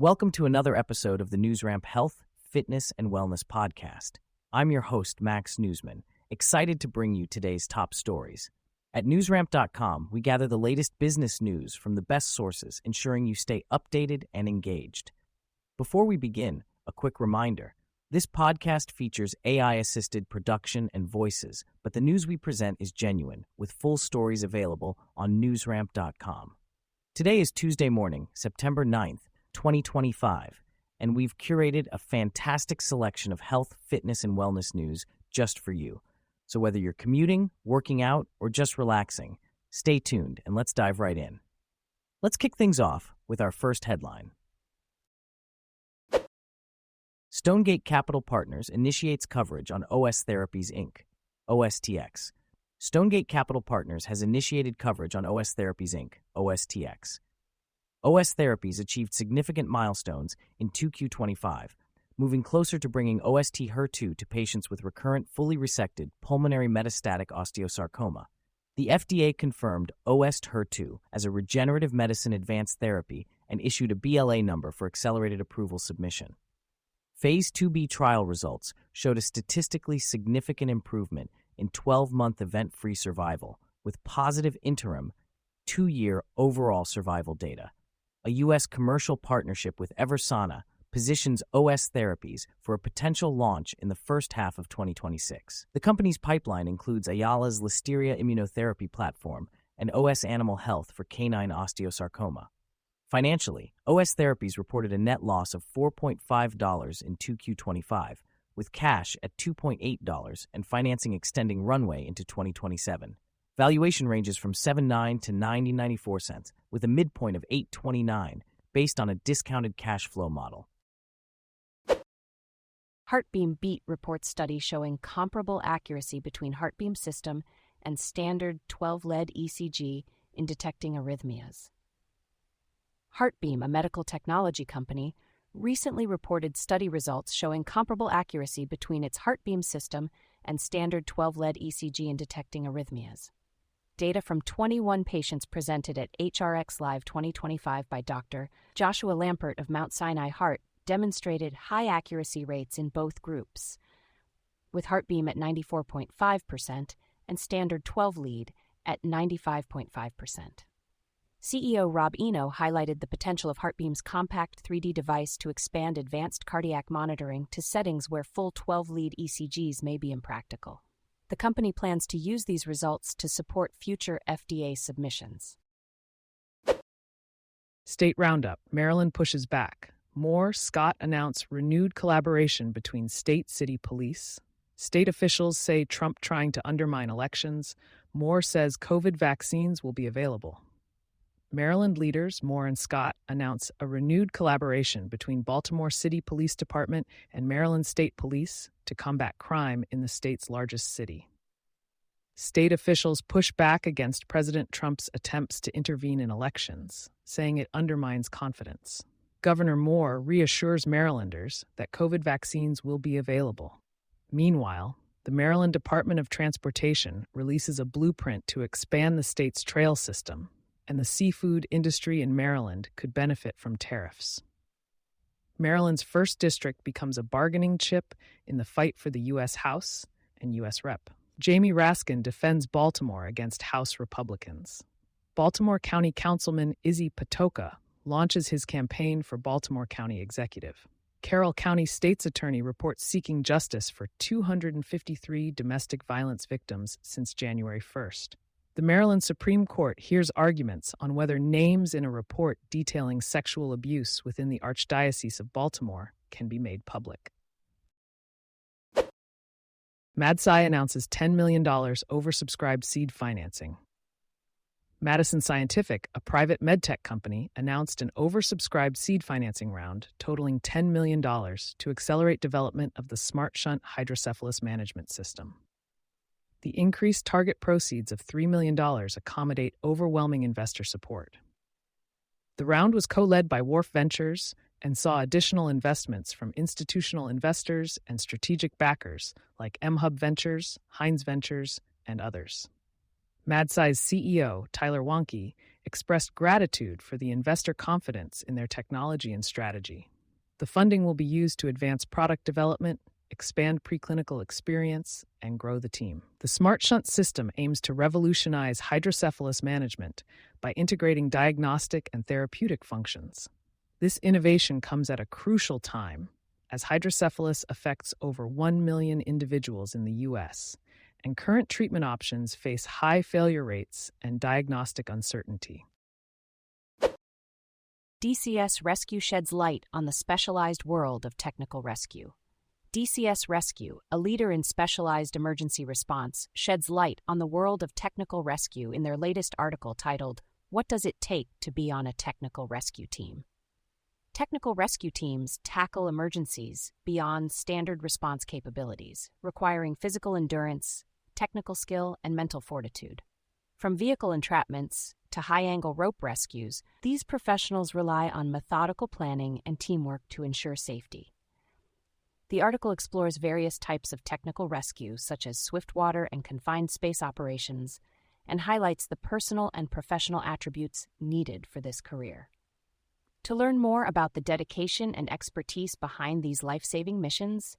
Welcome to another episode of the NewsRamp Health, Fitness, and Wellness Podcast. I'm your host, Max Newsman, excited to bring you today's top stories. At newsramp.com, we gather the latest business news from the best sources, ensuring you stay updated and engaged. Before we begin, a quick reminder. This podcast features AI-assisted production and voices, but the news we present is genuine, with full stories available on newsramp.com. Today is Tuesday morning, September 9th, 2025, and we've curated a fantastic selection of health, fitness, and wellness news just for you. So whether you're commuting, working out, or just relaxing, stay tuned and let's dive right in. Let's kick things off with our first headline. Stonegate Capital Partners initiates coverage on OS Therapies, Inc., OSTX. Stonegate Capital Partners has initiated coverage on OS Therapies, Inc., OSTX. OS Therapies achieved significant milestones in 2Q25, moving closer to bringing OST-HER2 to patients with recurrent, fully resected pulmonary metastatic osteosarcoma. The FDA confirmed OST-HER2 as a regenerative medicine advanced therapy and issued a BLA number for accelerated approval submission. Phase 2b trial results showed a statistically significant improvement in 12-month event-free survival, with positive interim 2-year overall survival data. A U.S. commercial partnership with Eversana positions OS Therapies for a potential launch in the first half of 2026. The company's pipeline includes Ayala's Listeria immunotherapy platform and OS Animal Health for canine osteosarcoma. Financially, OS Therapies reported a net loss of $4.5 in 2Q25, with cash at $2.8 and financing extending runway into 2027. Valuation ranges from $7.9 to $90.94, with a midpoint of $8.29, based on a discounted cash flow model. HeartBeam Beat reports study showing comparable accuracy between HeartBeam system and standard 12-lead ECG in detecting arrhythmias. HeartBeam, a medical technology company, recently reported study results showing comparable accuracy between its HeartBeam system and standard 12-lead ECG in detecting arrhythmias. Data from 21 patients presented at HRX Live 2025 by Dr. Joshua Lampert of Mount Sinai Heart demonstrated high accuracy rates in both groups, with HeartBeam at 94.5% and standard 12-lead at 95.5%. CEO Rob Eno highlighted the potential of HeartBeam's compact 3D device to expand advanced cardiac monitoring to settings where full 12-lead ECGs may be impractical. The company plans to use these results to support future FDA submissions. State Roundup. Maryland pushes back. More. Scott announced renewed collaboration between state city police. State officials say Trump trying to undermine elections. Moore says COVID vaccines will be available. Maryland leaders, Moore and Scott, announce a renewed collaboration between Baltimore City Police Department and Maryland State Police to combat crime in the state's largest city. State officials push back against President Trump's attempts to intervene in elections, saying it undermines confidence. Governor Moore reassures Marylanders that COVID vaccines will be available. Meanwhile, the Maryland Department of Transportation releases a blueprint to expand the state's trail system, and the seafood industry in Maryland could benefit from tariffs. Maryland's 1st District becomes a bargaining chip in the fight for the U.S. House and U.S. Rep. Jamie Raskin defends Baltimore against House Republicans. Baltimore County Councilman Izzy Patoka launches his campaign for Baltimore County Executive. Carroll County State's Attorney reports seeking justice for 253 domestic violence victims since January 1st. The Maryland Supreme Court hears arguments on whether names in a report detailing sexual abuse within the Archdiocese of Baltimore can be made public. MadSci announces $10 million oversubscribed seed financing. Madison Scientific, a private medtech company, announced an oversubscribed seed financing round totaling $10 million to accelerate development of the Smart Shunt hydrocephalus management system. The increased target proceeds of $3 million accommodate overwhelming investor support. The round was co-led by Wharf Ventures and saw additional investments from institutional investors and strategic backers like MHub Ventures, Heinz Ventures, and others. MadSci's CEO, Tyler Wonke, expressed gratitude for the investor confidence in their technology and strategy. The funding will be used to advance product development, expand preclinical experience, and grow the team. The Smart Shunt system aims to revolutionize hydrocephalus management by integrating diagnostic and therapeutic functions. This innovation comes at a crucial time, as hydrocephalus affects over 1 million individuals in the U.S., and current treatment options face high failure rates and diagnostic uncertainty. DCS Rescue sheds light on the specialized world of technical rescue. DCS Rescue, a leader in specialized emergency response, sheds light on the world of technical rescue in their latest article titled, "What Does It Take to Be on a Technical Rescue Team?" Technical rescue teams tackle emergencies beyond standard response capabilities, requiring physical endurance, technical skill, and mental fortitude. From vehicle entrapments to high-angle rope rescues, these professionals rely on methodical planning and teamwork to ensure safety. The article explores various types of technical rescue, such as swiftwater and confined space operations, and highlights the personal and professional attributes needed for this career. To learn more about the dedication and expertise behind these life-saving missions,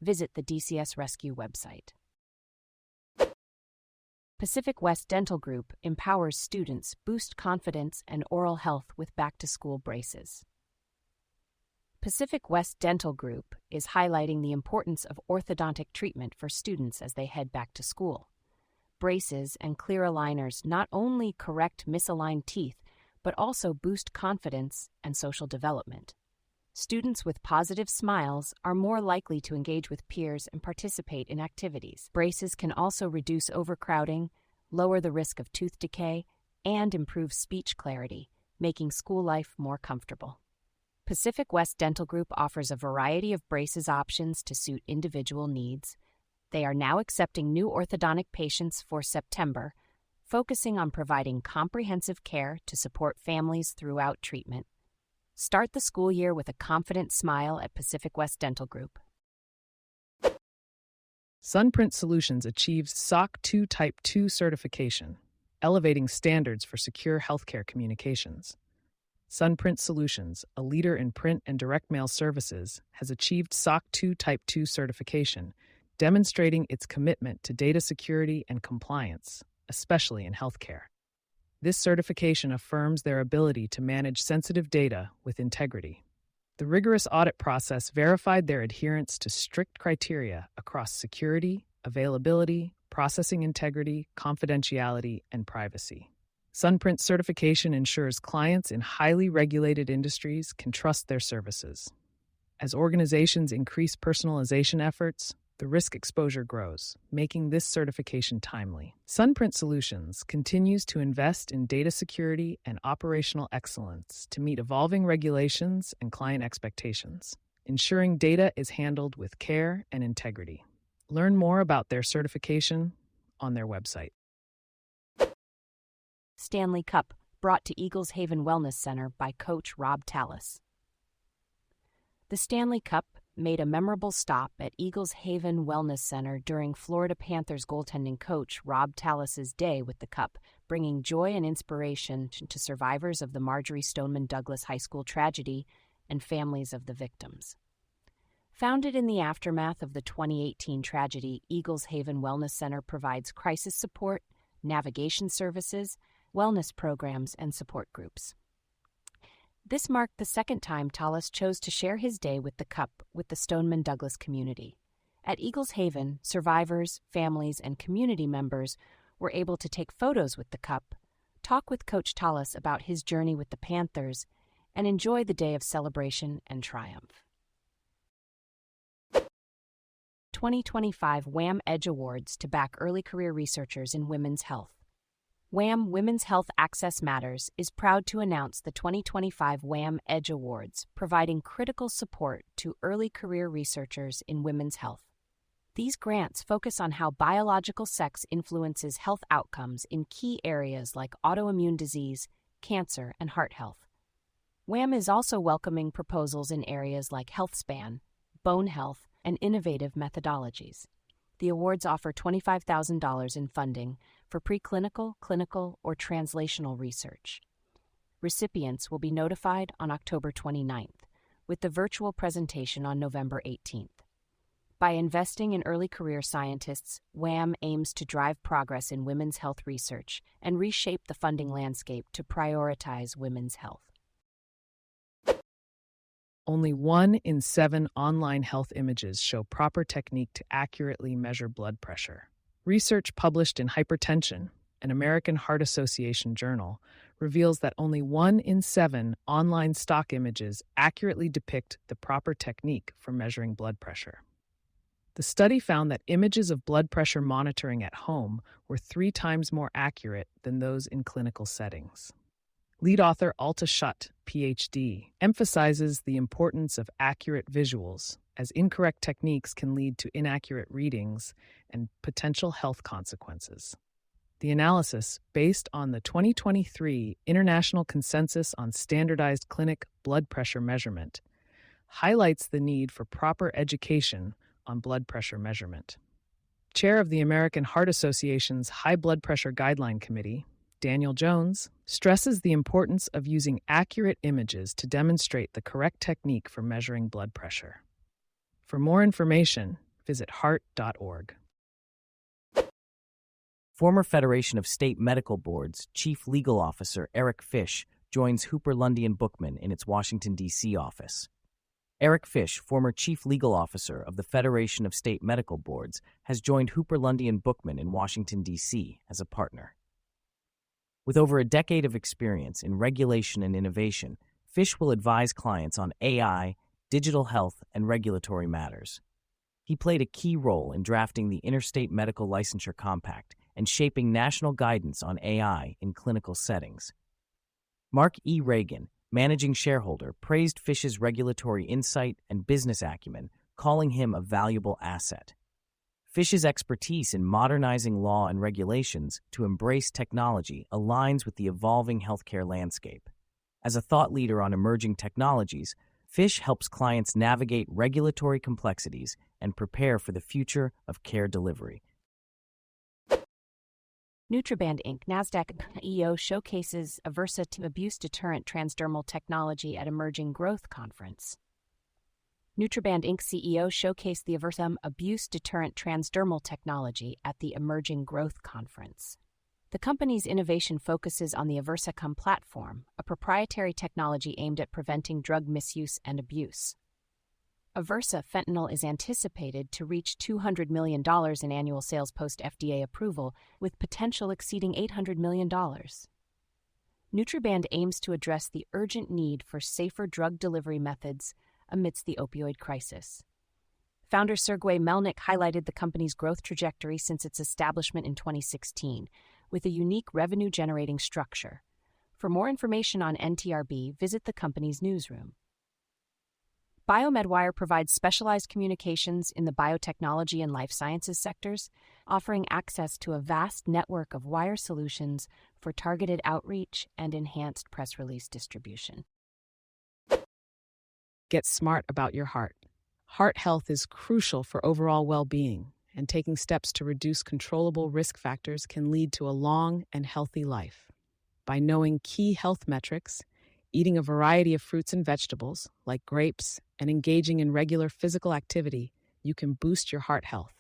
visit the DCS Rescue website. Pacific West Dental Group empowers students boost confidence and oral health with back-to-school braces. Pacific West Dental Group is highlighting the importance of orthodontic treatment for students as they head back to school. Braces and clear aligners not only correct misaligned teeth, but also boost confidence and social development. Students with positive smiles are more likely to engage with peers and participate in activities. Braces can also reduce overcrowding, lower the risk of tooth decay, and improve speech clarity, making school life more comfortable. Pacific West Dental Group offers a variety of braces options to suit individual needs. They are now accepting new orthodontic patients for September, focusing on providing comprehensive care to support families throughout treatment. Start the school year with a confident smile at Pacific West Dental Group. Sunprint Solutions achieves SOC 2 Type 2 certification, elevating standards for secure healthcare communications. Sunprint Solutions, a leader in print and direct mail services, has achieved SOC 2 Type 2 certification, demonstrating its commitment to data security and compliance, especially in healthcare. This certification affirms their ability to manage sensitive data with integrity. The rigorous audit process verified their adherence to strict criteria across security, availability, processing integrity, confidentiality, and privacy. Sunprint certification ensures clients in highly regulated industries can trust their services. As organizations increase personalization efforts, the risk exposure grows, making this certification timely. Sunprint Solutions continues to invest in data security and operational excellence to meet evolving regulations and client expectations, ensuring data is handled with care and integrity. Learn more about their certification on their website. Stanley Cup, brought to Eagles Haven Wellness Center by Coach Rob Tallis. The Stanley Cup made a memorable stop at Eagles Haven Wellness Center during Florida Panthers goaltending coach Rob Tallis's day with the Cup, bringing joy and inspiration to survivors of the Marjory Stoneman Douglas High School tragedy and families of the victims. Founded in the aftermath of the 2018 tragedy, Eagles Haven Wellness Center provides crisis support, navigation services, wellness programs, and support groups. This marked the second time Tallis chose to share his day with the Cup with the Stoneman Douglas community. At Eagles Haven, survivors, families, and community members were able to take photos with the Cup, talk with Coach Tallis about his journey with the Panthers, and enjoy the day of celebration and triumph. 2025 WHAM Edge Awards to back early career researchers in women's health. WHAM Women's Health Access Matters is proud to announce the 2025 WHAM Edge Awards, providing critical support to early career researchers in women's health. These grants focus on how biological sex influences health outcomes in key areas like autoimmune disease, cancer, and heart health. WHAM is also welcoming proposals in areas like health span, bone health, and innovative methodologies. The awards offer $25,000 in funding for preclinical, clinical, or translational research. Recipients will be notified on October 29th, with the virtual presentation on November 18th. By investing in early career scientists, WHAM aims to drive progress in women's health research and reshape the funding landscape to prioritize women's health. Only 1 in 7 online health images show proper technique to accurately measure blood pressure. Research published in Hypertension, an American Heart Association journal, reveals that only 1 in 7 online stock images accurately depict the proper technique for measuring blood pressure. The study found that images of blood pressure monitoring at home were 3 times more accurate than those in clinical settings. Lead author Alta Schutt, Ph.D., emphasizes the importance of accurate visuals, as incorrect techniques can lead to inaccurate readings and potential health consequences. The analysis, based on the 2023 International Consensus on Standardized Clinic Blood Pressure Measurement, highlights the need for proper education on blood pressure measurement. Chair of the American Heart Association's High Blood Pressure Guideline Committee, Daniel Jones, stresses the importance of using accurate images to demonstrate the correct technique for measuring blood pressure. For more information, visit heart.org. Former Federation of State Medical Boards Chief Legal Officer Eric Fish joins Hooper Lundy & Bookman in its Washington, D.C. office. Eric Fish, former Chief Legal Officer of the Federation of State Medical Boards, has joined Hooper Lundy & Bookman in Washington, D.C. as a partner. With over a decade of experience in regulation and innovation, Fish will advise clients on AI, digital health, and regulatory matters. He played a key role in drafting the Interstate Medical Licensure Compact and shaping national guidance on AI in clinical settings. Mark E. Reagan, managing shareholder, praised Fish's regulatory insight and business acumen, calling him a valuable asset. Fish's expertise in modernizing law and regulations to embrace technology aligns with the evolving healthcare landscape. As a thought leader on emerging technologies, Fish helps clients navigate regulatory complexities and prepare for the future of care delivery. Nutriband Inc. NASDAQ EO showcases Aversa abuse deterrent transdermal technology at Emerging Growth Conference. Nutriband Inc. CEO showcased the Aversa abuse deterrent transdermal technology at the Emerging Growth Conference. The company's innovation focuses on the Aversacom platform, a proprietary technology aimed at preventing drug misuse and abuse. Aversa fentanyl is anticipated to reach $200 million in annual sales post-FDA approval, with potential exceeding $800 million. Nutriband aims to address the urgent need for safer drug delivery methods amidst the opioid crisis. Founder Sergey Melnik highlighted the company's growth trajectory since its establishment in 2016, with a unique revenue-generating structure. For more information on NTRB, visit the company's newsroom. BioMedWire provides specialized communications in the biotechnology and life sciences sectors, offering access to a vast network of wire solutions for targeted outreach and enhanced press release distribution. Get smart about your heart. Heart health is crucial for overall well-being, and taking steps to reduce controllable risk factors can lead to a long and healthy life. By knowing key health metrics, eating a variety of fruits and vegetables, like grapes, and engaging in regular physical activity, you can boost your heart health.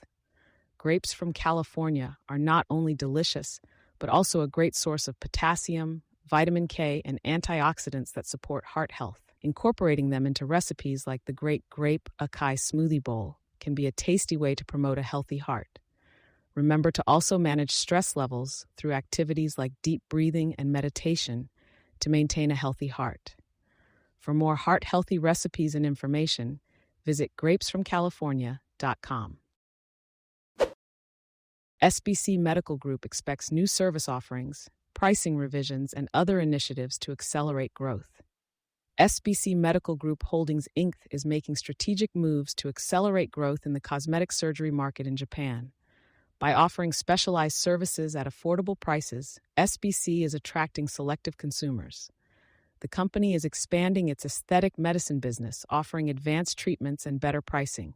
Grapes from California are not only delicious, but also a great source of potassium, vitamin K, and antioxidants that support heart health. Incorporating them into recipes like the Great Grape Acai Smoothie Bowl can be a tasty way to promote a healthy heart. Remember to also manage stress levels through activities like deep breathing and meditation to maintain a healthy heart. For more heart-healthy recipes and information, visit grapesfromcalifornia.com. SBC Medical Group expects new service offerings, pricing revisions, and other initiatives to accelerate growth. SBC Medical Group Holdings, Inc. is making strategic moves to accelerate growth in the cosmetic surgery market in Japan. By offering specialized services at affordable prices, SBC is attracting selective consumers. The company is expanding its aesthetic medicine business, offering advanced treatments and better pricing.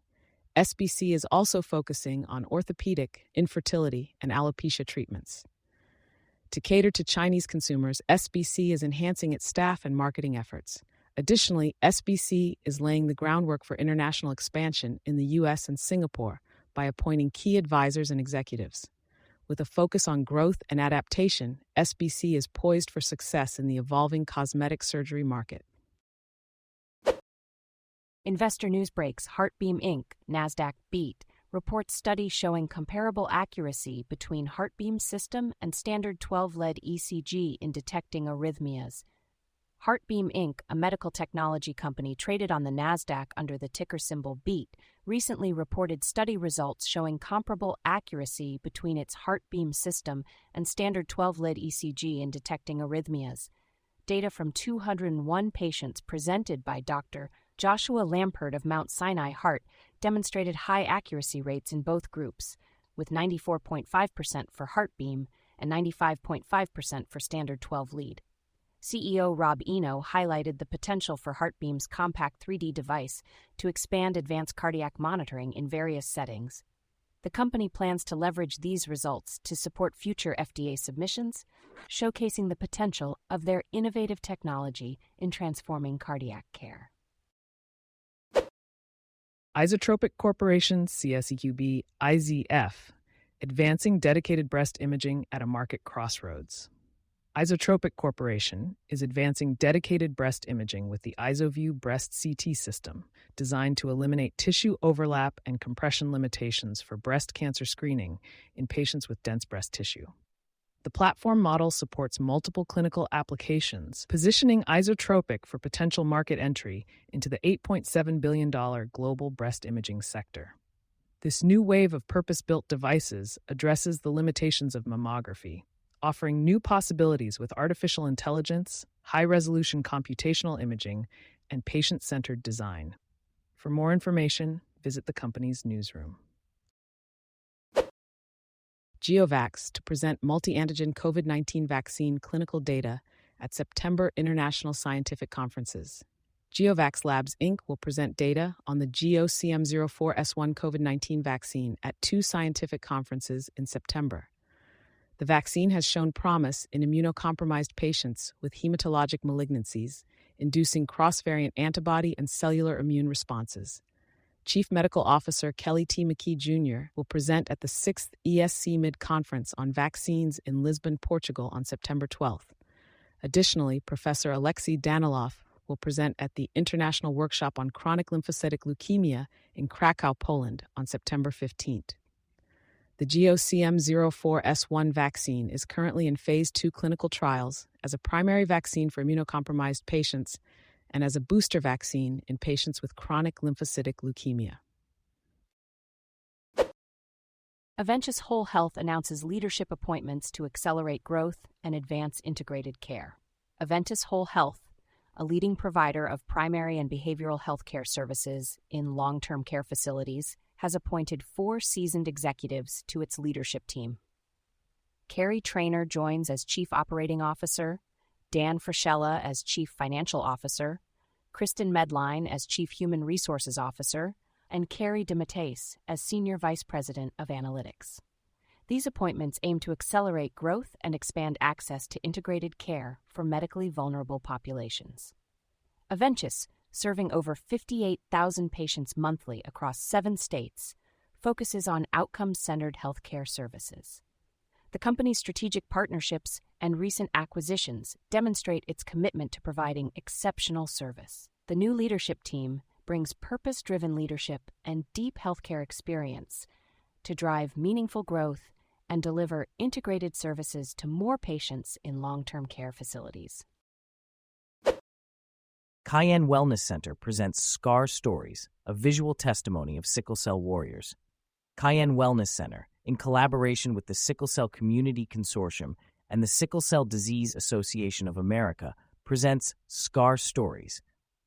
SBC is also focusing on orthopedic, infertility, and alopecia treatments. To cater to Chinese consumers, SBC is enhancing its staff and marketing efforts. Additionally, SBC is laying the groundwork for international expansion in the U.S. and Singapore by appointing key advisors and executives. With a focus on growth and adaptation, SBC is poised for success in the evolving cosmetic surgery market. Investor news breaks. HeartBeam Inc., NASDAQ beat, reports study showing comparable accuracy between HeartBeam system and standard 12-lead ECG in detecting arrhythmias. HeartBeam Inc., a medical technology company traded on the NASDAQ under the ticker symbol BEAT, recently reported study results showing comparable accuracy between its HeartBeam system and standard 12-lead ECG in detecting arrhythmias. Data from 201 patients presented by Dr. Joshua Lampert of Mount Sinai Heart demonstrated high accuracy rates in both groups, with 94.5% for HeartBeam and 95.5% for standard 12-lead. CEO Rob Eno highlighted the potential for HeartBeam's compact 3D device to expand advanced cardiac monitoring in various settings. The company plans to leverage these results to support future FDA submissions, showcasing the potential of their innovative technology in transforming cardiac care. Isotropic Corporation, CSEQB, IZF, advancing dedicated breast imaging at a market crossroads. Isotropic Corporation is advancing dedicated breast imaging with the IsoView breast CT system, designed to eliminate tissue overlap and compression limitations for breast cancer screening in patients with dense breast tissue. The platform model supports multiple clinical applications, positioning Isotropic for potential market entry into the $8.7 billion global breast imaging sector. This new wave of purpose-built devices addresses the limitations of mammography, offering new possibilities with artificial intelligence, high-resolution computational imaging, and patient-centered design. For more information, visit the company's newsroom. GeoVax to present multi-antigen COVID-19 vaccine clinical data at September International Scientific Conferences. GeoVax Labs, Inc. will present data on the GeoCM04S1 COVID-19 vaccine at 2 scientific conferences in September. The vaccine has shown promise in immunocompromised patients with hematologic malignancies, inducing cross-variant antibody and cellular immune responses. Chief Medical Officer Kelly T. McKee Jr. will present at the 6th ESC Mid-Conference on Vaccines in Lisbon, Portugal on September 12th. Additionally, Professor Alexei Danilov will present at the International Workshop on Chronic Lymphocytic Leukemia in Krakow, Poland on September 15th. The GeoCM04S1 vaccine is currently in Phase 2 clinical trials as a primary vaccine for immunocompromised patients and as a booster vaccine in patients with chronic lymphocytic leukemia. Eventus WholeHealth announces leadership appointments to accelerate growth and advance integrated care. Eventus WholeHealth, a leading provider of primary and behavioral health care services in long-term care facilities, has appointed 4 seasoned executives to its leadership team. Carrie Traynor joins as Chief Operating Officer, Dan Frischella as Chief Financial Officer, Kristen Medline as Chief Human Resources Officer, and Carrie DeMatteis as Senior Vice President of Analytics. These appointments aim to accelerate growth and expand access to integrated care for medically vulnerable populations. Eventus, serving over 58,000 patients monthly across 7 states, focuses on outcome-centered healthcare services. The company's strategic partnerships and recent acquisitions demonstrate its commitment to providing exceptional service. The new leadership team brings purpose-driven leadership and deep healthcare experience to drive meaningful growth and deliver integrated services to more patients in long-term care facilities. Cayenne Wellness Center presents Scar Stories, a visual testimony of sickle cell warriors. Cayenne Wellness Center, in collaboration with the Sickle Cell Community Consortium and the Sickle Cell Disease Association of America, presents Scar Stories,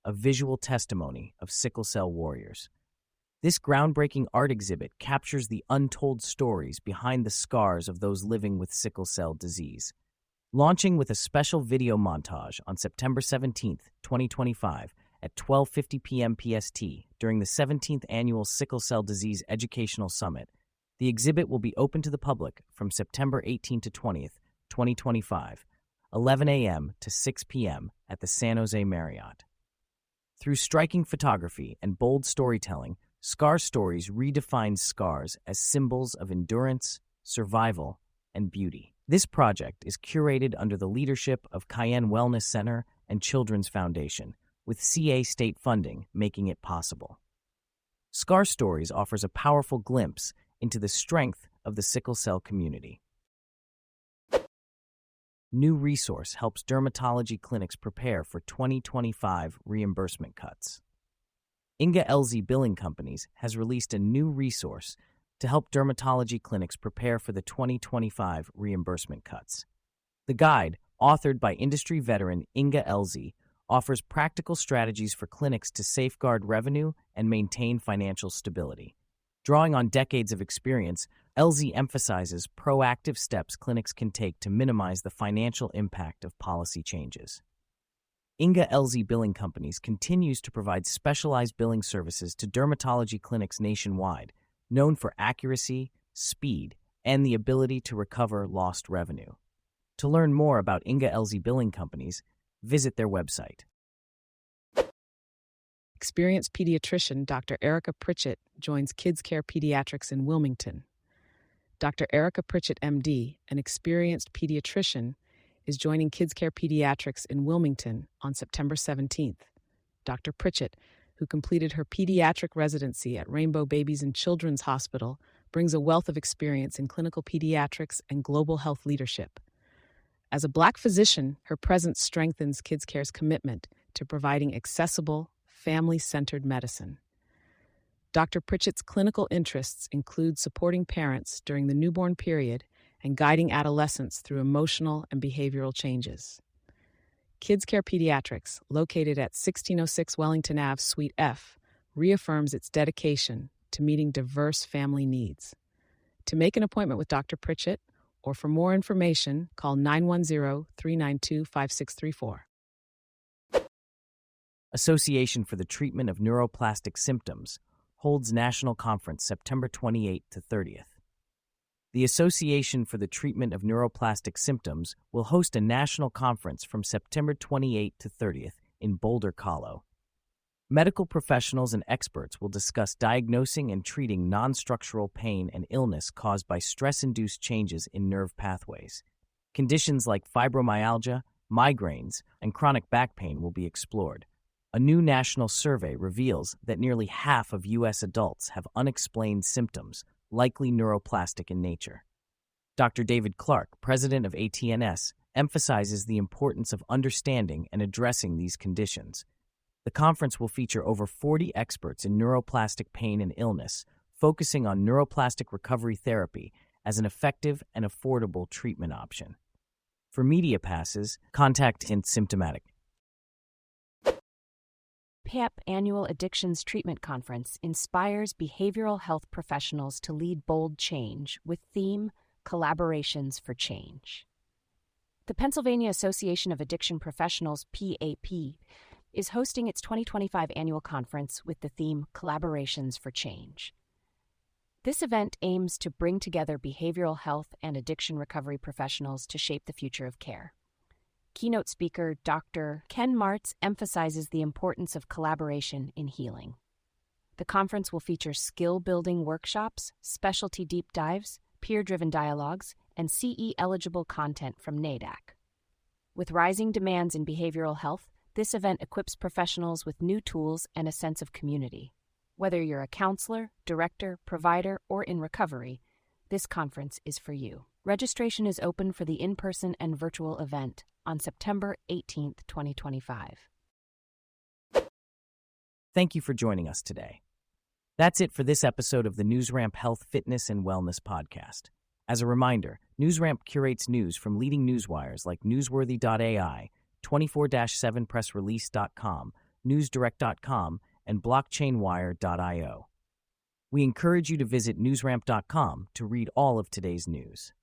a visual testimony of sickle cell warriors. This groundbreaking art exhibit captures the untold stories behind the scars of those living with sickle cell disease. Launching with a special video montage on September 17, 2025, at 12:50 p.m. PST during the 17th Annual Sickle Cell Disease Educational Summit, the exhibit will be open to the public from September 18 to 20th, 2025, 11 a.m. to 6 p.m. at the San Jose Marriott. Through striking photography and bold storytelling, Scar Stories redefines scars as symbols of endurance, survival, and beauty. This project is curated under the leadership of Cayenne Wellness Center and Children's Foundation, with CA state funding making it possible. Scar Stories offers a powerful glimpse into the strength of the sickle cell community. New resource helps dermatology clinics prepare for 2025 reimbursement cuts. Inga LZ Billing Companies has released a new resource to help dermatology clinics prepare for the 2025 reimbursement cuts. The guide, authored by industry veteran Inga LZ, offers practical strategies for clinics to safeguard revenue and maintain financial stability. Drawing on decades of experience, LZ emphasizes proactive steps clinics can take to minimize the financial impact of policy changes. Inga LZ Billing Companies continues to provide specialized billing services to dermatology clinics nationwide, known for accuracy, speed, and the ability to recover lost revenue. To learn more about Inga LZ Billing Companies, visit their website. Experienced pediatrician Dr. Erica Pritchett joins Kids Care Pediatrics in Wilmington. Dr. Erica Pritchett, MD, an experienced pediatrician, is joining Kids Care Pediatrics in Wilmington on September 17th. Dr. Pritchett, who completed her pediatric residency at Rainbow Babies and Children's Hospital, brings a wealth of experience in clinical pediatrics and global health leadership. As a Black physician, her presence strengthens Kids Care's commitment to providing accessible, family-centered medicine. Dr. Pritchett's clinical interests include supporting parents during the newborn period and guiding adolescents through emotional and behavioral changes. Kids Care Pediatrics, located at 1606 Wellington Ave, Suite F, reaffirms its dedication to meeting diverse family needs. To make an appointment with Dr. Pritchett, or for more information, call 910-392-5634. Association for the Treatment of Neuroplastic Symptoms holds National Conference September 28th to 30th. The Association for the Treatment of Neuroplastic Symptoms will host a national conference from September 28th to 30th in Boulder, Colorado. Medical professionals and experts will discuss diagnosing and treating non-structural pain and illness caused by stress-induced changes in nerve pathways. Conditions like fibromyalgia, migraines, and chronic back pain will be explored. A new national survey reveals that nearly half of U.S. adults have unexplained symptoms, likely neuroplastic in nature. Dr. David Clark, president of ATNS, emphasizes the importance of understanding and addressing these conditions. The conference will feature over 40 experts in neuroplastic pain and illness, focusing on neuroplastic recovery therapy as an effective and affordable treatment option. For media passes, contact Hint Symptomatic. PEP Annual Addictions Treatment Conference inspires behavioral health professionals to lead bold change with theme Collaborations for Change. The Pennsylvania Association of Addiction Professionals, PAP, is hosting its 2025 annual conference with the theme Collaborations for Change. This event aims to bring together behavioral health and addiction recovery professionals to shape the future of care. Keynote speaker Dr. Ken Martz emphasizes the importance of collaboration in healing. The conference will feature skill-building workshops, specialty deep dives, peer-driven dialogues, and CE-eligible content from NADAC. With rising demands in behavioral health, this event equips professionals with new tools and a sense of community. Whether you're a counselor, director, provider, or in recovery, this conference is for you. Registration is open for the in-person and virtual event on September 18th, 2025. Thank you for joining us today. That's it for this episode of the NewsRamp Health, Fitness, and Wellness podcast. As a reminder, NewsRamp curates news from leading newswires like Newsworthy.ai, 24/7pressrelease.com, NewsDirect.com, and BlockchainWire.io. We encourage you to visit newsramp.com to read all of today's news.